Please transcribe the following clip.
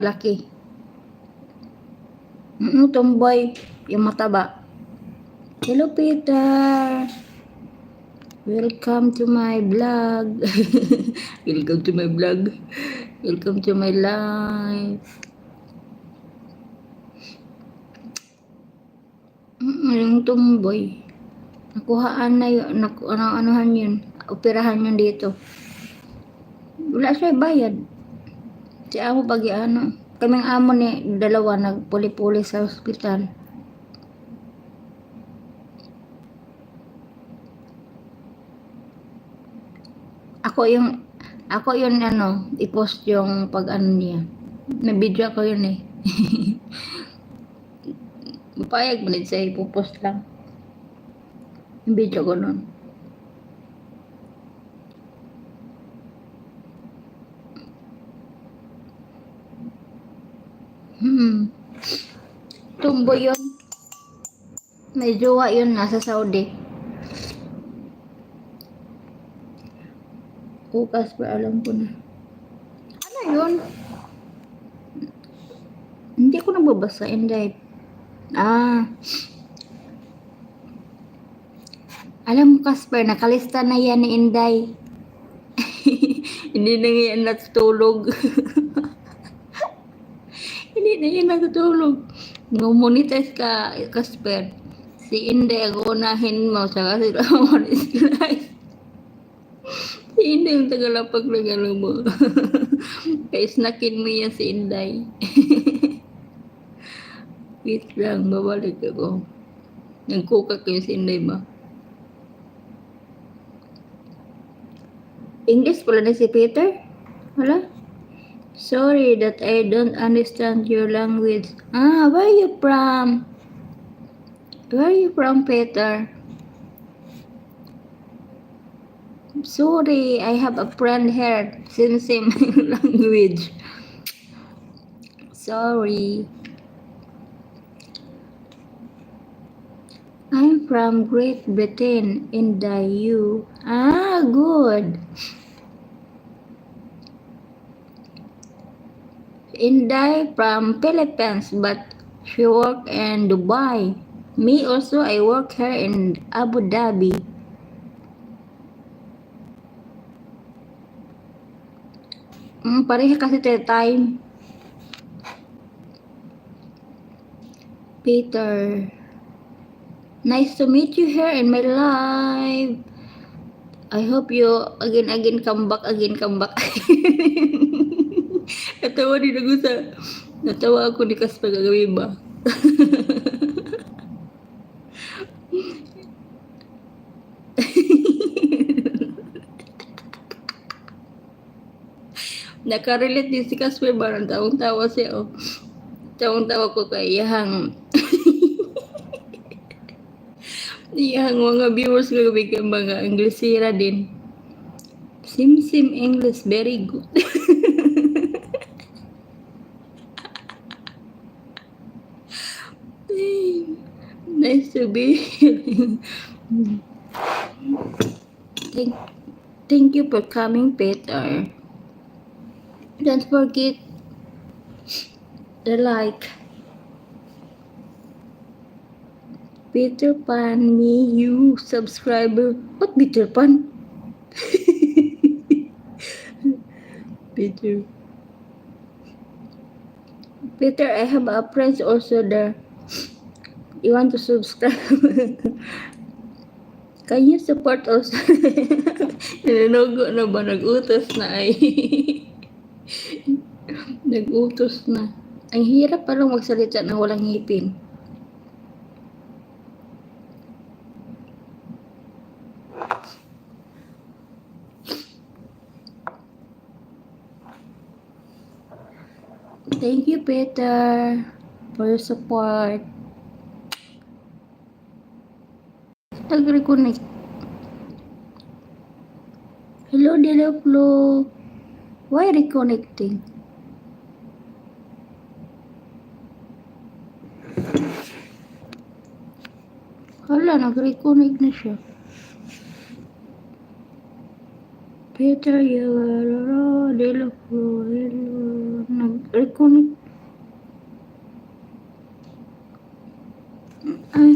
laki. Tomboy. Yung mataba. Hello, Peter. Welcome to my vlog. Welcome to my vlog. Welcome to my life. Yung tomboy. Nakuhaan na yun. Anuhan yun. Operahan yun dito. Wala siya bayad. Si amo pag ano. Kaming amo ni dalawa nagpuli-puli sa ospital. Ako yung ano, i-post yung pag ano niya. Na video ko yun eh. Mapayag mo din siya, ipopost lang. Yung video ko nun. Tumbo yun. May jowa yun, nasa Saudi. Ukas pa, alam ko na. Ano yun? Hindi ko nababasa, Inday. Alam mo, Casper, nakalista na yan ni Inday. Hindi na yan natutulog. Hindi na yan natutulog. Monetize ka, Casper. Si Inday, ako unahin mo, saka sila monetize. Si Inday yung tagalapag ng ano mo. Kaya snakin mo yan si Inday. Wait lang, babalik ako. Nagkuka kayo si Inday ba? English pala na si Peter? Wala? Sorry that I don't understand your language. Where are you from? Where are you from, Peter? Sorry, I have a friend here. Same language. Sorry. I'm from Great Britain in the EU. Good. Inday from Philippines, but she work in Dubai. Me also, I work here in Abu Dhabi. Pareha kasi time. Peter, nice to meet you here in my life. I hope you again come back. Natawa ako ni Kasper kagabi ba? Nakarelate din si Kasper ba? Tawang-tawa siya. Tawang-tawa ko kay Yang. Yang mga viewers kagabi kay mga Inglesera din. Sim English, very good. Nice to be here. Thank you for coming, Peter. Don't forget the like. Peter Pan, me, you, subscriber. What Peter Pan? Peter, I have a friend also there. You want to subscribe? Can you support also? Nanugo na ba? Nag-utos na ay. Nag-utos na. Ang hirap palang magsalita na walang ngipin. Thank you, Peter, for your support. Nag-reconnect. Hello, Flo. Why reconnecting? Hala, nag-reconnect na siya. Peter, Flo, hello. Nag-reconnect. Ay,